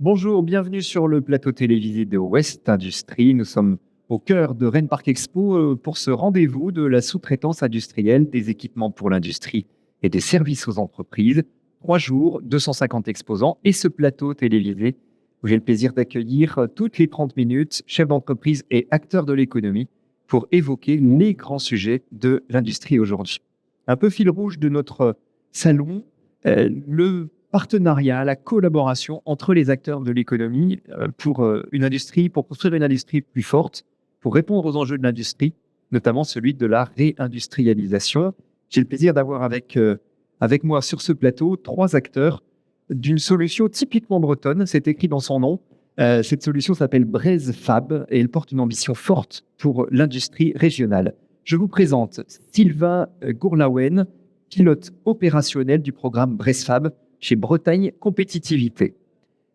Bonjour, bienvenue sur le plateau télévisé de West Industrie. Nous sommes au cœur de Rennes Parc Expo pour ce rendez-vous de la sous-traitance industrielle des équipements pour l'industrie et des services aux entreprises. 3 jours, 250 exposants et ce plateau télévisé où j'ai le plaisir d'accueillir toutes les 30 minutes chefs d'entreprise et acteurs de l'économie pour évoquer les grands sujets de l'industrie aujourd'hui. Un peu fil rouge de notre salon, le partenariat, la collaboration entre les acteurs de l'économie pour une industrie, pour construire une industrie plus forte, pour répondre aux enjeux de l'industrie, notamment celui de la réindustrialisation. J'ai le plaisir d'avoir avec moi sur ce plateau 3 acteurs d'une solution typiquement bretonne, c'est écrit dans son nom. Cette solution s'appelle BreZFab et elle porte une ambition forte pour l'industrie régionale. Je vous présente Sylvain Gourlaouen, pilote opérationnel du programme BreZFab chez Bretagne Compétitivité.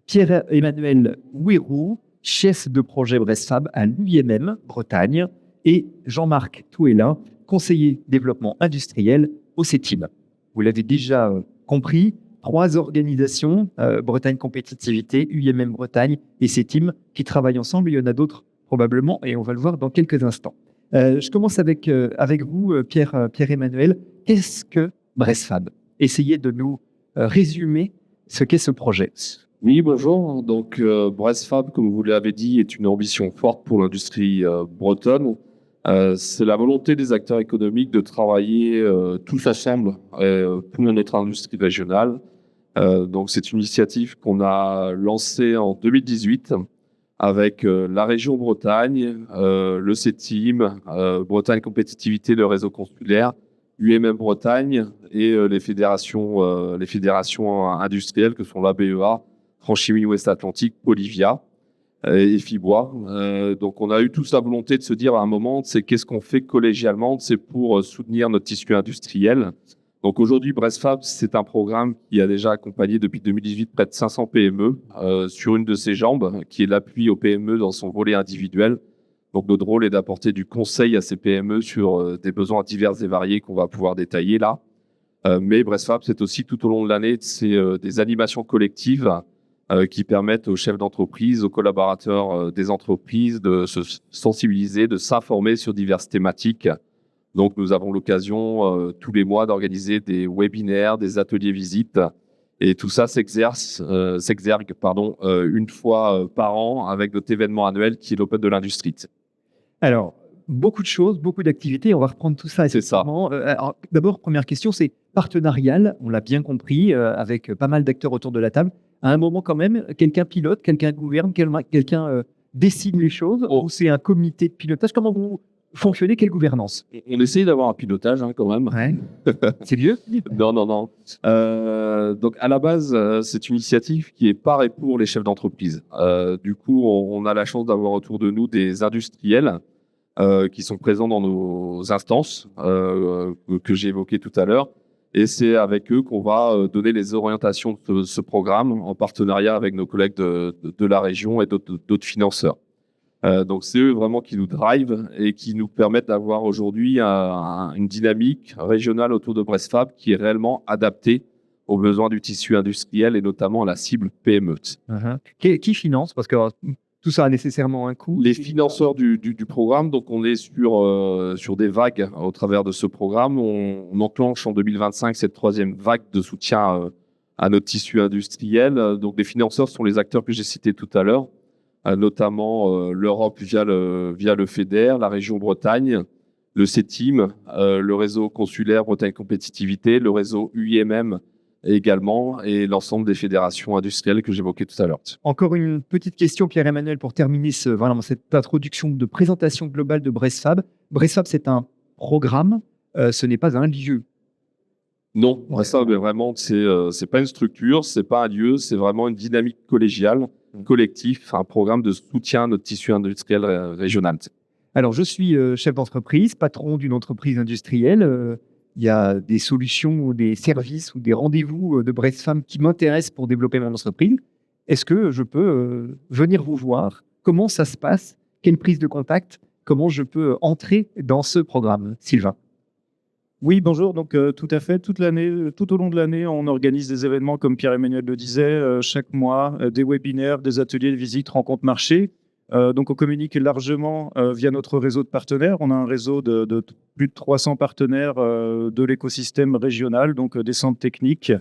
Pierre-Emmanuel Ouérou, chef de projet BreZFab à l'UIMM Bretagne, et Jean-Marc Touélin, conseiller développement industriel au CETIM. Vous l'avez déjà compris, 3 organisations, Bretagne Compétitivité, UIMM Bretagne et CETIM, qui travaillent ensemble. Il y en a d'autres probablement et on va le voir dans quelques instants. Je commence avec vous, Pierre-Emmanuel. Qu'est-ce que BreZFab? Essayez de nous résumer ce qu'est ce projet. Oui, bonjour. Donc, BreZFab, comme vous l'avez dit, est une ambition forte pour l'industrie bretonne. C'est la volonté des acteurs économiques de travailler tous ensemble pour notre industrie régionale. Donc, c'est une initiative qu'on a lancée en 2018 avec la région Bretagne, le CETIM, Bretagne Compétitivité, le réseau consulaire, UIMM Bretagne et les fédérations industrielles que sont l'ABEA, Franchimie Ouest Atlantique, Olivia et Fibois. Donc, on a eu tous la volonté de se dire à un moment, c'est qu'est-ce qu'on fait collégialement, c'est pour soutenir notre tissu industriel. Donc, aujourd'hui, BreZFab, c'est un programme qui a déjà accompagné depuis 2018 près de 500 PME sur une de ses jambes, qui est l'appui aux PME dans son volet individuel. Donc, notre rôle est d'apporter du conseil à ces PME sur des besoins divers et variés qu'on va pouvoir détailler là. Mais BreZFab, c'est aussi tout au long de l'année, c'est des animations collectives qui permettent aux chefs d'entreprise, aux collaborateurs des entreprises de se sensibiliser, de s'informer sur diverses thématiques. Donc, nous avons l'occasion tous les mois d'organiser des webinaires, des ateliers visites. Et tout ça s'exergue une fois par an avec notre événement annuel qui est l'Open de l'Industrie. Alors, beaucoup de choses, beaucoup d'activités. On va reprendre tout ça. C'est ça. Alors, d'abord, première question, c'est partenarial. On l'a bien compris, avec pas mal d'acteurs autour de la table. À un moment, quand même, quelqu'un pilote, quelqu'un gouverne, quelqu'un décide les choses, ou c'est un comité de pilotage? Comment vous fonctionnez? Quelle gouvernance? On essaye d'avoir un pilotage quand même. Ouais. C'est vieux? Non. Donc, à la base, c'est une initiative qui est par et pour les chefs d'entreprise. Du coup, on a la chance d'avoir autour de nous des industriels qui sont présents dans nos instances que j'ai évoquées tout à l'heure. Et c'est avec eux qu'on va donner les orientations de ce programme en partenariat avec nos collègues de la région et d'autres financeurs. Donc, c'est eux vraiment qui nous drivent et qui nous permettent d'avoir aujourd'hui une dynamique régionale autour de BreZFab qui est réellement adaptée aux besoins du tissu industriel et notamment à la cible PME. Qui finance? Parce que tout ça a nécessairement un coût. Les financeurs du programme, donc on est sur des vagues au travers de ce programme. On enclenche en 2025 cette 3e vague de soutien à notre tissu industriel. Donc, les financeurs sont les acteurs que j'ai cités tout à l'heure, notamment l'Europe via le FEDER, la région Bretagne, le CETIM, le réseau consulaire Bretagne Compétitivité, le réseau UIMM également, et l'ensemble des fédérations industrielles que j'évoquais tout à l'heure. Encore une petite question, Pierre-Emmanuel, pour terminer cette introduction de présentation globale de BreZFab. BreZFab, c'est un programme, ce n'est pas un lieu. Non, BreZFab, vraiment, c'est pas une structure, c'est pas un lieu, c'est vraiment une dynamique collégiale, collective, un programme de soutien à notre tissu industriel régional. Alors, je suis chef d'entreprise, patron d'une entreprise industrielle. Il y a des solutions ou des services ou des rendez-vous de BreZFab qui m'intéressent pour développer mon entreprise. Est-ce que je peux venir vous voir? Comment ça se passe? Quelle prise de contact? Comment je peux entrer dans ce programme, Sylvain? Oui, bonjour. Donc, tout à fait. Toute l'année, tout au long de l'année, on organise des événements, comme Pierre-Emmanuel le disait, chaque mois, des webinaires, des ateliers de visite, rencontres marchés. Donc, on communique largement via notre réseau de partenaires. On a un réseau de plus de 300 partenaires de l'écosystème régional, donc des centres techniques,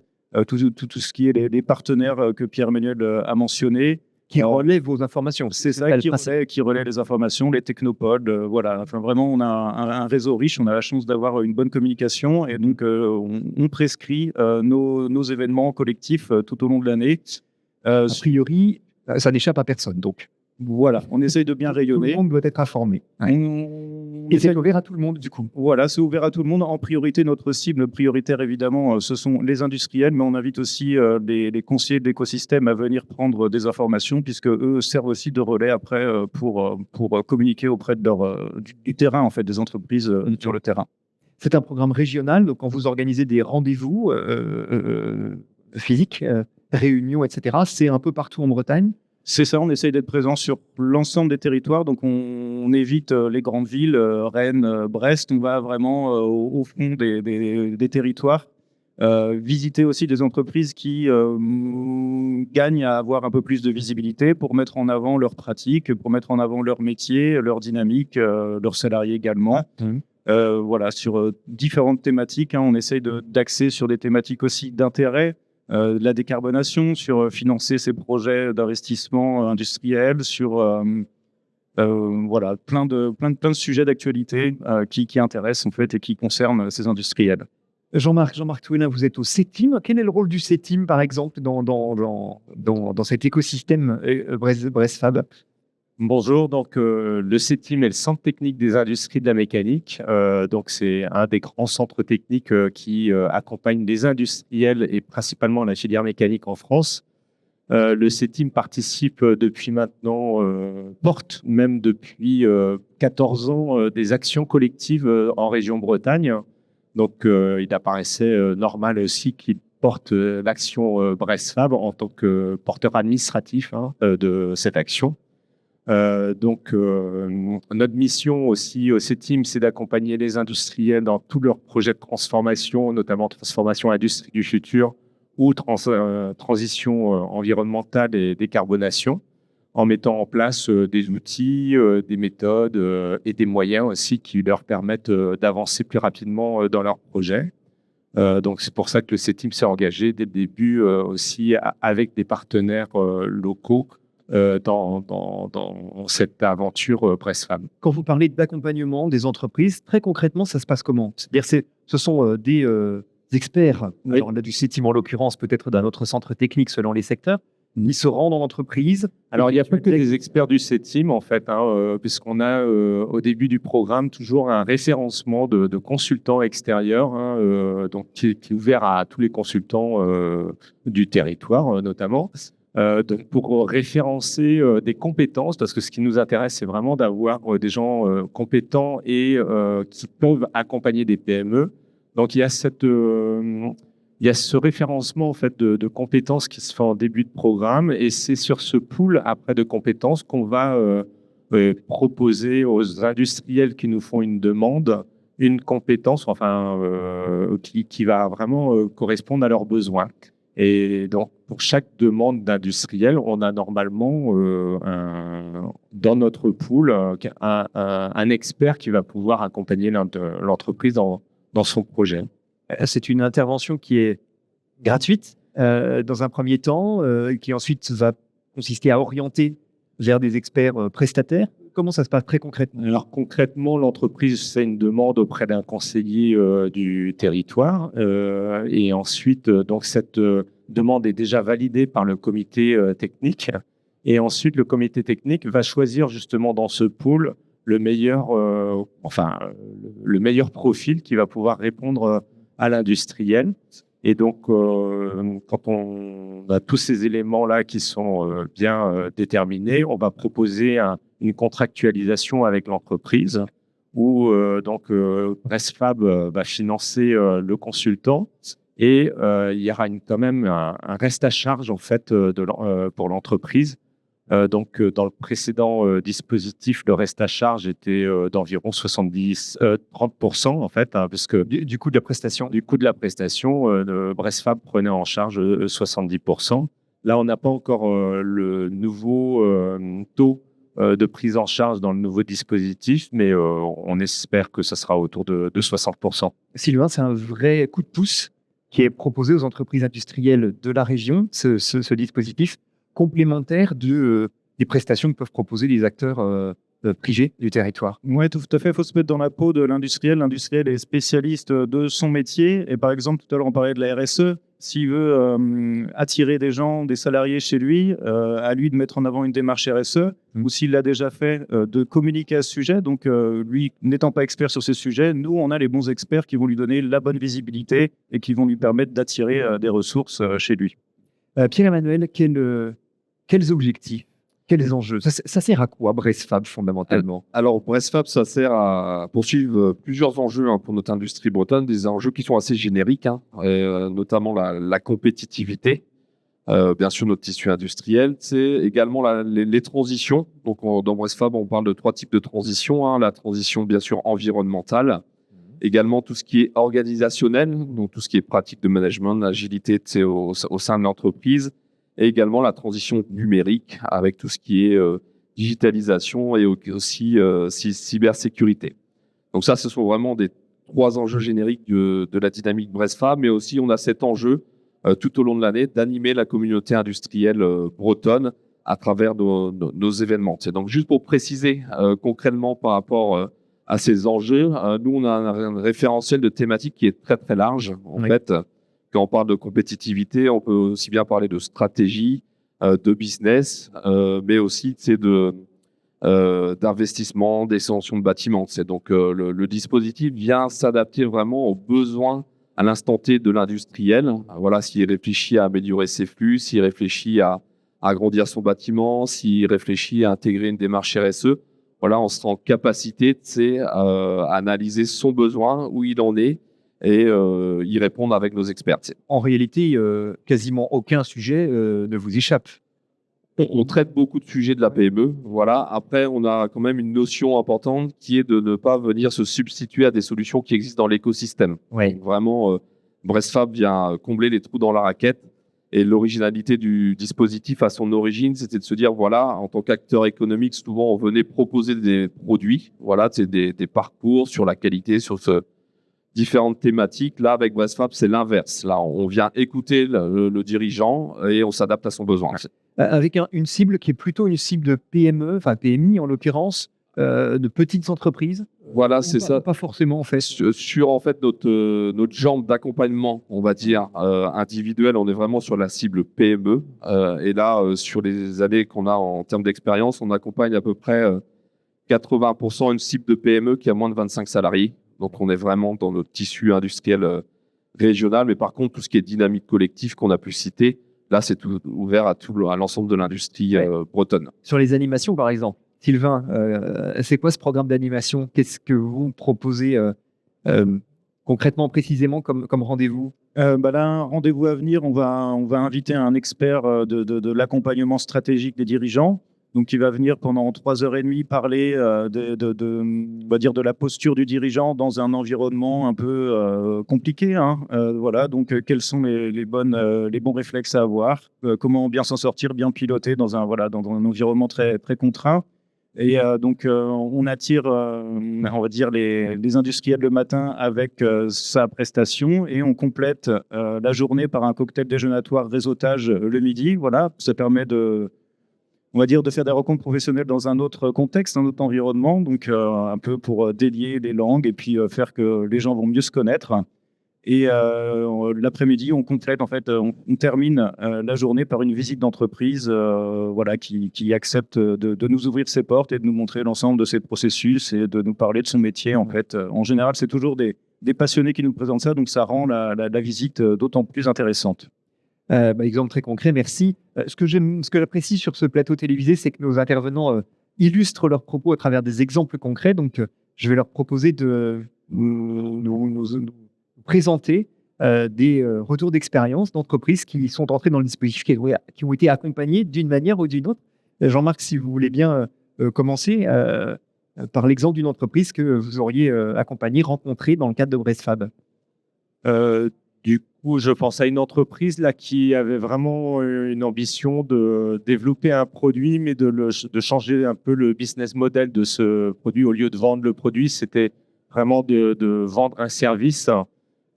tout ce qui est les partenaires que Pierre-Emmanuel a mentionnés. Qui relève vos informations. C'est ça qui relaie les informations, les technopodes. Voilà. Enfin, vraiment, on a un réseau riche. On a la chance d'avoir une bonne communication et donc on prescrit nos événements collectifs tout au long de l'année. A priori, ça n'échappe à personne. Donc, Voilà, on essaye de bien tout le rayonner. monde doit être informé. Ouais. On Et c'est essaye- ouvert à tout le monde, du coup. Voilà, c'est ouvert à tout le monde. En priorité, notre cible prioritaire, évidemment, ce sont les industriels, mais on invite aussi les conseillers de l'écosystème à venir prendre des informations, puisque eux servent aussi de relais après pour communiquer auprès de du terrain, en fait, des entreprises sur le terrain. C'est un programme régional, donc quand vous organisez des rendez-vous physiques, réunions, etc., c'est un peu partout en Bretagne. C'est ça, on essaye d'être présent sur l'ensemble des territoires, donc on évite les grandes villes, Rennes, Brest, on va vraiment au fond des territoires, visiter aussi des entreprises qui gagnent à avoir un peu plus de visibilité pour mettre en avant leurs pratiques, pour mettre en avant leur métier, leur dynamique, leurs salariés également. Voilà, sur différentes thématiques, hein, on essaye d'axer sur des thématiques aussi d'intérêt, de la décarbonation, sur financer ces projets d'investissement industriel, sur voilà, plein de sujets d'actualité qui intéressent en fait et qui concernent ces industriels. Jean-Marc Touénin, vous êtes au CETIM. Quel est le rôle du CETIM, par exemple, dans cet écosystème Bressfab? Bonjour, donc le CETIM est le Centre technique des industries de la mécanique. Donc c'est un des grands centres techniques qui accompagne les industriels et principalement la filière mécanique en France. Le CETIM participe depuis maintenant, porte même depuis 14 ans des actions collectives en région Bretagne. Donc il apparaissait normal aussi qu'il porte l'action Bressfab en tant que porteur administratif de cette action. Notre mission aussi au CETIM, c'est d'accompagner les industriels dans tous leurs projets de transformation, notamment transformation industrie du futur ou transition environnementale et décarbonation, en mettant en place des outils, des méthodes et des moyens aussi qui leur permettent d'avancer plus rapidement dans leurs projets. Donc, c'est pour ça que le CETIM s'est engagé dès le début aussi avec des partenaires locaux dans cette aventure Bressfab. Quand vous parlez d'accompagnement des entreprises, très concrètement, ça se passe comment? C'est-à-dire, ce sont des experts, Oui. alors là, du CETIM en l'occurrence, peut-être d'un autre centre technique selon les secteurs, ils se rendent en entreprise. Alors, il n'y a pas que des experts du CETIM, en fait, puisqu'on a au début du programme toujours un référencement de consultants extérieurs, donc qui est ouvert à tous les consultants du territoire, notamment. Donc pour référencer des compétences, parce que ce qui nous intéresse, c'est vraiment d'avoir des gens compétents et qui peuvent accompagner des PME. Donc il y a ce référencement en fait de compétences qui se fait en début de programme, et c'est sur ce pool après de compétences qu'on va proposer aux industriels qui nous font une demande une compétence, qui va vraiment correspondre à leurs besoins. Et donc, pour chaque demande d'industriel, on a normalement dans notre pool un expert qui va pouvoir accompagner l'entreprise dans son projet. C'est une intervention qui est gratuite dans un premier temps, qui ensuite va consister à orienter vers des experts prestataires. Comment ça se passe très concrètement? Alors concrètement, l'entreprise fait une demande auprès d'un conseiller du territoire et ensuite, donc cette demande est déjà validée par le comité technique, et ensuite le comité technique va choisir justement dans ce pool le meilleur profil qui va pouvoir répondre à l'industriel. Et donc, quand on a tous ces éléments-là qui sont bien déterminés, on va proposer une contractualisation avec l'entreprise où Bressfab va financer le consultant, et il y aura quand même un reste à charge en fait pour l'entreprise Dans le précédent dispositif, le reste à charge était d'environ 30% en fait, hein, parce que Du coût de la prestation. du coût de la prestation, Bressfab prenait en charge 70%. Là, on n'a pas encore le nouveau taux de prise en charge dans le nouveau dispositif, mais on espère que ça sera autour de 60%. Sylvain, c'est un vrai coup de pouce qui est proposé aux entreprises industrielles de la région, ce dispositif complémentaire des prestations que peuvent proposer les acteurs privés du territoire. Oui, tout à fait. Il faut se mettre dans la peau de l'industriel. L'industriel est spécialiste de son métier. Et par exemple, tout à l'heure, on parlait de la RSE. S'il veut attirer des gens, des salariés chez lui, à lui de mettre en avant une démarche RSE, ou s'il l'a déjà fait, de communiquer à ce sujet. Donc, lui, n'étant pas expert sur ce sujet, nous, on a les bons experts qui vont lui donner la bonne visibilité et qui vont lui permettre d'attirer des ressources chez lui. Pierre-Emmanuel, quels objectifs, quels enjeux ça sert à quoi, Bressfab, fondamentalement? Alors, Bressfab, ça sert à poursuivre plusieurs enjeux pour notre industrie bretonne, des enjeux qui sont assez génériques, notamment la compétitivité, bien sûr notre tissu industriel, c'est également les transitions. Donc, dans Bressfab, on parle de 3 types de transitions, la transition bien sûr environnementale, également tout ce qui est organisationnel, donc tout ce qui est pratique de management, d'agilité au sein de l'entreprise, et également la transition numérique avec tout ce qui est digitalisation et aussi cybersécurité. Donc ça, ce sont vraiment des 3 enjeux génériques de la dynamique Bressfab, mais aussi on a cet enjeu tout au long de l'année d'animer la communauté industrielle bretonne à travers nos événements. C'est donc juste pour préciser concrètement par rapport à ces enjeux, nous on a un référentiel de thématiques qui est très très large en fait. Quand on parle de compétitivité, on peut aussi bien parler de stratégie, de business, mais aussi d'investissement, d'extension de bâtiments. Donc le dispositif vient s'adapter vraiment aux besoins à l'instant T de l'industriel. Voilà, s'il réfléchit à améliorer ses flux, s'il réfléchit à agrandir son bâtiment, s'il réfléchit à intégrer une démarche RSE, voilà, on sera en capacité à analyser son besoin, où il en est, et y répondre avec nos experts. En réalité, quasiment aucun sujet ne vous échappe. On traite beaucoup de sujets de la PME. Voilà. Après, on a quand même une notion importante qui est de ne pas venir se substituer à des solutions qui existent dans l'écosystème. Oui. Donc, vraiment, Bressfab vient combler les trous dans la raquette. Et l'originalité du dispositif à son origine, c'était de se dire, voilà, en tant qu'acteur économique, souvent, on venait proposer des produits, voilà, des parcours sur la qualité, sur différentes thématiques. Là, avec Bressfab, c'est l'inverse. Là, on vient écouter le dirigeant et on s'adapte à son besoin. Avec une cible qui est plutôt une cible de PME, enfin PMI en l'occurrence, de petites entreprises. Voilà, c'est ça. Pas forcément en fait. Sur en fait notre jambe d'accompagnement, on va dire individuel, on est vraiment sur la cible PME. Et là, sur les années qu'on a en termes d'expérience, on accompagne à peu près 80% une cible de PME qui a moins de 25 salariés. Donc, on est vraiment dans notre tissu industriel régional. Mais par contre, tout ce qui est dynamique collective qu'on a pu citer, là, c'est tout ouvert à l'ensemble de l'industrie bretonne. Sur les animations, par exemple, Sylvain, c'est quoi ce programme d'animation? Qu'est-ce que vous proposez concrètement, précisément, comme rendez-vous? Là, un rendez-vous à venir, on va inviter un expert de l'accompagnement stratégique des dirigeants. Donc, il va venir pendant 3h30 parler on va dire de la posture du dirigeant dans un environnement un peu compliqué. Voilà, donc quels sont les bons réflexes à avoir, comment bien s'en sortir, bien piloter dans un environnement très, très contraint. Et donc, on attire, on va dire, les industriels le matin avec sa prestation et on complète la journée par un cocktail déjeunatoire réseautage le midi. Voilà, ça permet on va dire, de faire des rencontres professionnelles dans un autre contexte, un autre environnement, donc un peu pour délier les langues et puis faire que les gens vont mieux se connaître. Et l'après-midi, on complète, en fait, on termine la journée par une visite d'entreprise qui accepte de nous ouvrir ses portes et de nous montrer l'ensemble de ses processus et de nous parler de son métier. En fait, en général, c'est toujours des passionnés qui nous présentent ça, donc ça rend la visite d'autant plus intéressante. Exemple très concret, merci. Ce que j'apprécie sur ce plateau télévisé, c'est que nos intervenants illustrent leurs propos à travers des exemples concrets. Donc, je vais leur proposer de nous présenter des retours d'expérience d'entreprises qui sont entrées dans le dispositif, qui ont été accompagnées d'une manière ou d'une autre Jean-Marc, si vous voulez bien commencer par l'exemple d'une entreprise que vous auriez accompagnée, rencontrée dans le cadre de BrestFab. Du coup, je pense à une entreprise là qui avait vraiment une ambition de développer un produit, mais de changer un peu le business model de ce produit. Au lieu de vendre le produit, c'était vraiment de vendre un service.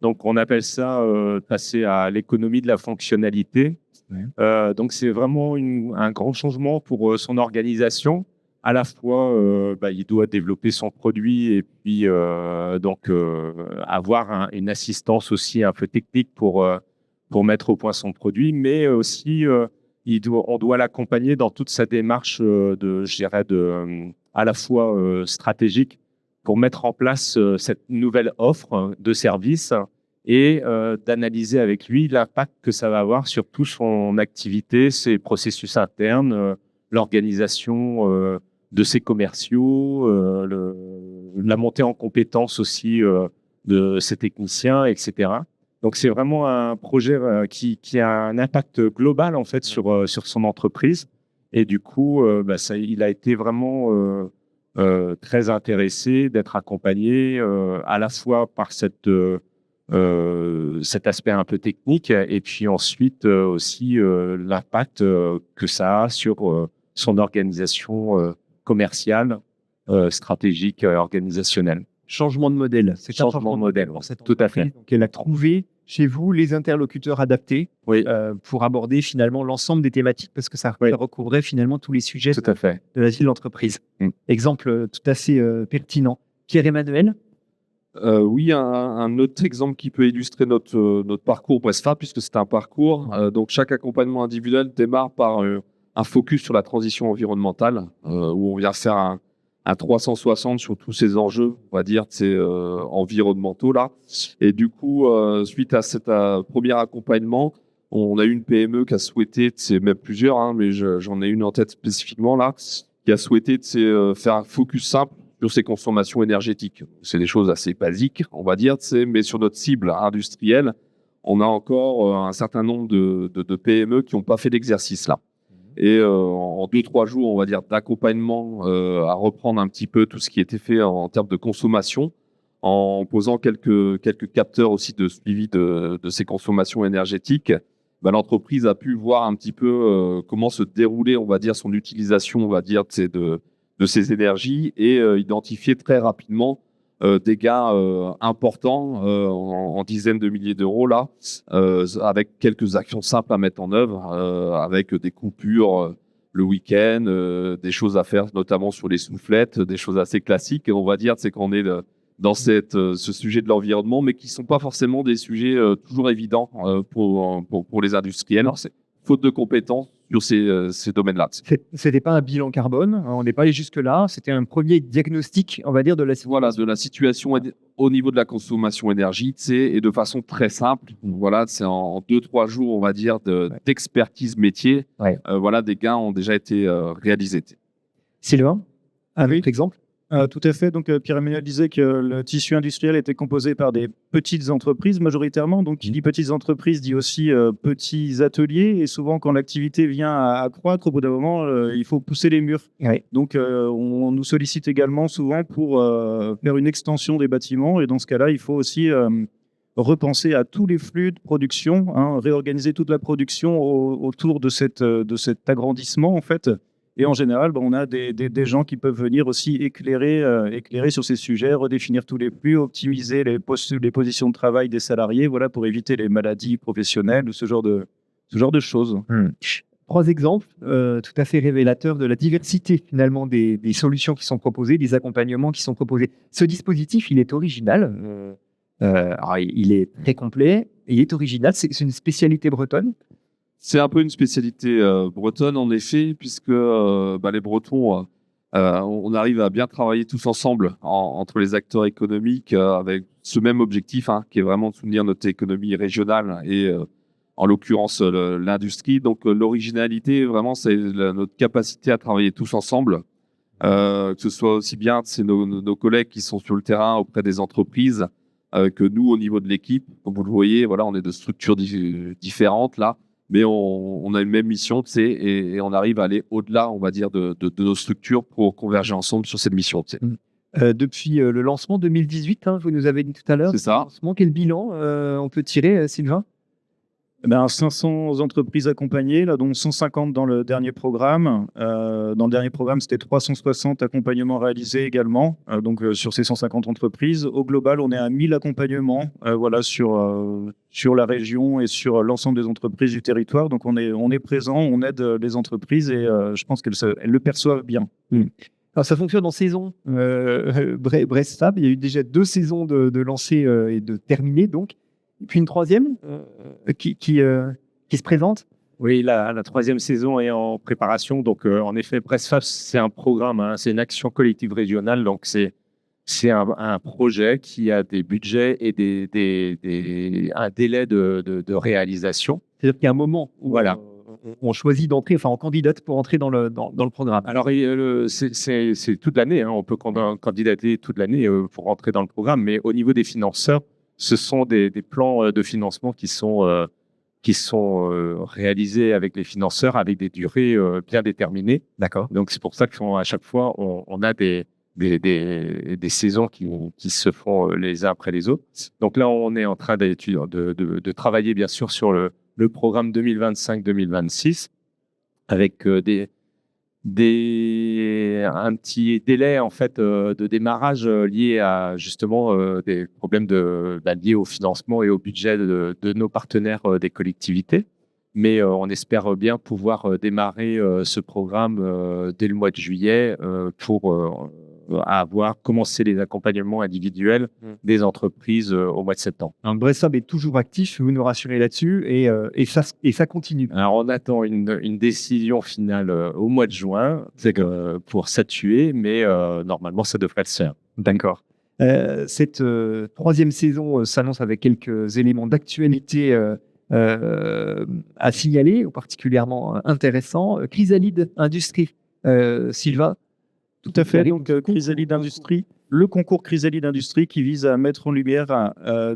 Donc, on appelle ça passer à l'économie de la fonctionnalité. Ouais. Donc, c'est vraiment un grand changement pour son organisation. À la fois, il doit développer son produit et puis avoir une assistance aussi un peu technique pour mettre au point son produit, mais aussi on doit l'accompagner dans toute sa démarche à la fois stratégique pour mettre en place cette nouvelle offre de service et d'analyser avec lui l'impact que ça va avoir sur toute son activité, ses processus internes, l'organisation de ses commerciaux, la montée en compétences aussi de ses techniciens, etc. Donc, c'est vraiment un projet qui a un impact global en fait sur son entreprise. Et du coup, il a été vraiment très intéressé d'être accompagné à la fois par cet aspect un peu technique et puis ensuite aussi l'impact que ça a sur son organisation commerciale, stratégique, organisationnelle. Changement de modèle. C'est un Changement de modèle, pour cette tout à entreprise. fait. Donc, elle a trouvé chez vous les interlocuteurs adaptés Oui, pour aborder finalement l'ensemble des thématiques parce que ça Oui. recouvrait finalement tous les sujets tout à fait. de la vie de l'entreprise. Mm. Exemple tout à fait pertinent. Pierre-Emmanuel. Oui, un autre exemple qui peut illustrer notre parcours BrestFab, puisque c'est un parcours. Donc, chaque accompagnement individuel démarre par un focus sur la transition environnementale, où on vient faire un 360 sur tous ces enjeux, on va dire, environnementaux là. Et du coup, suite à cet premier accompagnement, on a eu une PME qui a souhaité, c'est même plusieurs, hein, mais j'en ai une en tête spécifiquement là, qui a souhaité faire un focus simple sur ses consommations énergétiques. C'est des choses assez basiques, on va dire, mais sur notre cible industrielle, on a encore un certain nombre de PME qui n'ont pas fait l'exercice là. Et en 2-3 jours, on va dire, d'accompagnement à reprendre un petit peu tout ce qui était fait en termes de consommation, en posant quelques capteurs aussi de suivi de ces consommations énergétiques, l'entreprise a pu voir un petit peu comment se déroulait, on va dire, son utilisation, on va dire, de ces énergies et identifier très rapidement des gains importants en dizaines de milliers d'euros là, avec quelques actions simples à mettre en œuvre, avec des coupures le week-end, des choses à faire notamment sur les soufflettes, des choses assez classiques. Et on va dire, c'est qu'on est dans ce sujet de l'environnement, mais qui ne sont pas forcément des sujets toujours évidents pour les industriels. Non, Faute de compétences sur ces domaines-là. C'était pas un bilan carbone, hein, on n'est pas allé jusque-là. C'était un premier diagnostic, on va dire, de la situation. Voilà, de la situation au niveau de la consommation énergie, et de façon très simple. Voilà, c'est en 2-3 jours, on va dire, d'expertise métier. Ouais. Voilà, des gains ont déjà été réalisés. Sylvain, un Oui. autre exemple. Tout à fait. Donc, Pierre-Emmanuel disait que le tissu industriel était composé par des petites entreprises majoritairement. Donc, qui dit petites entreprises dit aussi petits ateliers. Et souvent, quand l'activité vient à croître, au bout d'un moment, il faut pousser les murs. Ouais. Donc, on nous sollicite également souvent pour faire une extension des bâtiments. Et dans ce cas-là, il faut aussi repenser à tous les flux de production, hein, réorganiser toute la production autour de cet agrandissement, en fait. Et en général, on a des gens qui peuvent venir aussi éclairer sur ces sujets, redéfinir tous les flux, optimiser les positions de travail des salariés, voilà, pour éviter les maladies professionnelles ou ce genre de choses. 3 exemples tout à fait révélateurs de la diversité finalement des solutions qui sont proposées, des accompagnements qui sont proposés. Ce dispositif, il est original. Alors, il est très complet. Il est original. C'est une spécialité bretonne. C'est un peu une spécialité bretonne, en effet, puisque les Bretons, on arrive à bien travailler tous ensemble entre les acteurs économiques avec ce même objectif, hein, qui est vraiment de soutenir notre économie régionale et en l'occurrence l'industrie. Donc l'originalité, vraiment, c'est notre capacité à travailler tous ensemble, que ce soit aussi bien nos collègues qui sont sur le terrain auprès des entreprises que nous au niveau de l'équipe. Comme vous le voyez, voilà, on est de structures différentes là. mais on a une même mission, tu sais, et on arrive à aller au-delà, on va dire, de nos structures pour converger ensemble sur cette mission, tu sais. Depuis le lancement 2018, hein, vous nous avez dit tout à l'heure. C'est ça. Lancement, quel bilan on peut tirer, Sylvain? 500 entreprises accompagnées, là, dont 150 dans le dernier programme. Dans le dernier programme, c'était 360 accompagnements réalisés également, sur ces 150 entreprises. Au global, on est à 1000 accompagnements sur la région et sur l'ensemble des entreprises du territoire. Donc, on est présent, on aide les entreprises et je pense qu'elles le perçoivent bien. Alors, ça fonctionne en saison. Brest Fab, il y a eu déjà 2 saisons de lancées et de terminées, donc. Et puis une troisième qui se présente. Oui, la troisième saison est en préparation. Donc, en effet, BrestFab, c'est un programme, hein, c'est une action collective régionale. Donc, c'est un projet qui a des budgets et un délai de réalisation. C'est-à-dire qu'il y a un moment où Voilà. on choisit d'entrer, enfin, on candidate pour entrer dans le programme. Alors, c'est toute l'année. Hein, on peut candidater toute l'année pour entrer dans le programme. Mais au niveau des financeurs, ce sont des plans de financement qui sont réalisés avec les financeurs avec des durées bien déterminées. D'accord. Donc, c'est pour ça qu'à chaque fois, on a des saisons qui se font les uns après les autres. Donc là, on est en train de travailler, bien sûr, sur le programme 2025-2026 avec un petit délai en fait de démarrage lié à justement des problèmes liés au financement et au budget de nos partenaires des collectivités. Mais on espère bien pouvoir démarrer ce programme dès le mois de juillet pour avoir commencé les accompagnements individuels des entreprises au mois de septembre. Donc, BrestFab est toujours actif, vous nous rassurez là-dessus, et ça continue. Alors, on attend une décision finale au mois de juin pour statuer, mais normalement, ça devrait se faire. D'accord. Cette troisième saison s'annonce avec quelques éléments d'actualité à signaler, particulièrement intéressants. Chrysalide Industrie, Sylvain. Tout à fait. Donc, Chrysalide Industrie, le concours Chrysalide Industrie qui vise à mettre en lumière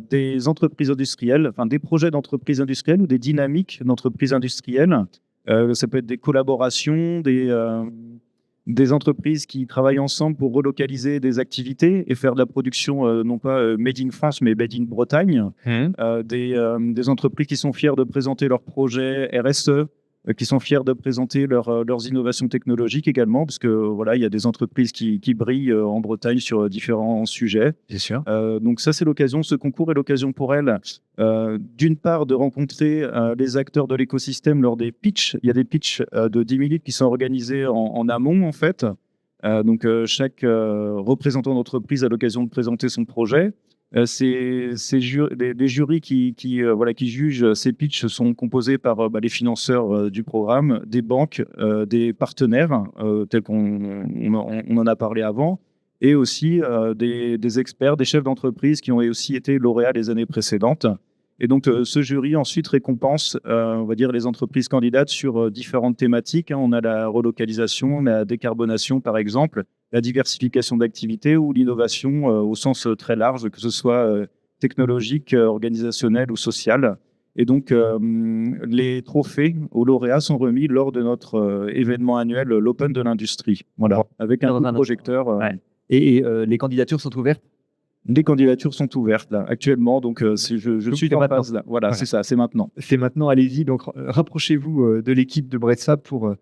des entreprises industrielles, enfin des projets d'entreprises industrielles ou des dynamiques d'entreprises industrielles. Ça peut être des collaborations, des entreprises qui travaillent ensemble pour relocaliser des activités et faire de la production non pas made in France mais made in Bretagne. Des entreprises qui sont fières de présenter leurs projets RSE, qui sont fiers de présenter leurs innovations technologiques également, parce que voilà, il y a des entreprises qui brillent en Bretagne sur différents sujets. Bien sûr. Donc ça, c'est l'occasion, ce concours est l'occasion pour elles, d'une part, de rencontrer les acteurs de l'écosystème lors des pitchs. Il y a des pitchs de 10 minutes qui sont organisés en amont, en fait. Chaque représentant d'entreprise a l'occasion de présenter son projet. Les jurys qui jugent ces pitchs sont composés par les financeurs du programme, des banques, des partenaires, tels qu'on en a parlé avant, et aussi des experts, des chefs d'entreprise qui ont aussi été lauréats les années précédentes. Et donc, ce jury ensuite récompense, on va dire, les entreprises candidates sur différentes thématiques. On a la relocalisation, la décarbonation, par exemple, la diversification d'activités ou l'innovation au sens très large, que ce soit technologique, organisationnel ou social. Et donc, les trophées aux lauréats sont remis lors de notre événement annuel, l'Open de l'industrie. Voilà, avec un coup de projecteur. Ouais. Et les candidatures sont ouvertes? Les candidatures sont ouvertes là, actuellement, donc je suis en phase là. Voilà, c'est ça, c'est maintenant. C'est maintenant, allez-y. Donc, rapprochez-vous de l'équipe de BrestFab pour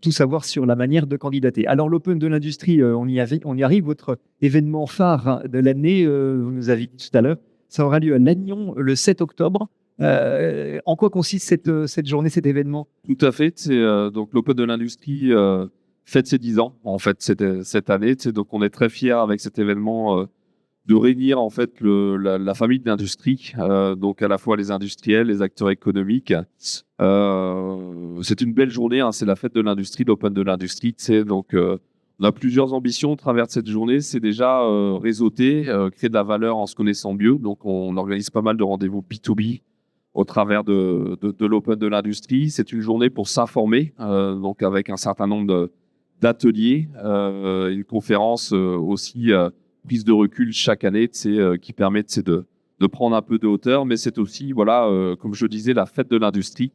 tout savoir sur la manière de candidater. Alors, l'Open de l'industrie, on y arrive. Votre événement phare de l'année, vous nous avez dit tout à l'heure, ça aura lieu à Lannion le 7 octobre. En quoi consiste cette journée, cet événement? Tout à fait. C'est donc l'Open de l'industrie fête ses 10 ans en fait cette année. Donc, on est très fiers avec cet événement de réunir en fait la famille de l'industrie, donc à la fois les industriels, les acteurs économiques. C'est une belle journée, hein, c'est la fête de l'industrie, l'Open de l'industrie. Donc, on a plusieurs ambitions au travers de cette journée. C'est déjà réseauter, créer de la valeur en se connaissant mieux. Donc, on organise pas mal de rendez-vous B2B au travers de l'Open de l'industrie. C'est une journée pour s'informer, donc avec un certain nombre d'ateliers, une conférence aussi prise de recul chaque année, qui permet de prendre un peu de hauteur, mais c'est aussi, voilà, comme je disais, la fête de l'industrie.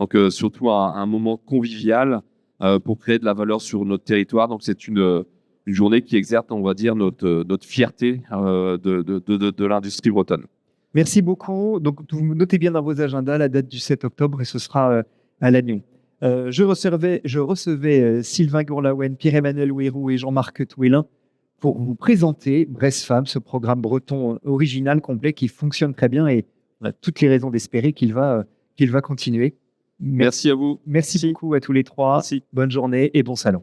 Donc, surtout un moment convivial pour créer de la valeur sur notre territoire. Donc, c'est une journée qui exerce, on va dire, notre fierté de l'industrie bretonne. Merci beaucoup. Donc, vous notez bien dans vos agendas la date du 7 octobre et ce sera à Lannion. Je recevais Sylvain Gourlaouen, Pierre-Emmanuel Ouérou et Jean-Marc Touélin pour vous présenter Brest-Fab, ce programme breton original, complet, qui fonctionne très bien et on a toutes les raisons d'espérer qu'il va continuer. Merci à vous. Merci beaucoup à tous les trois. Merci. Bonne journée et bon salon.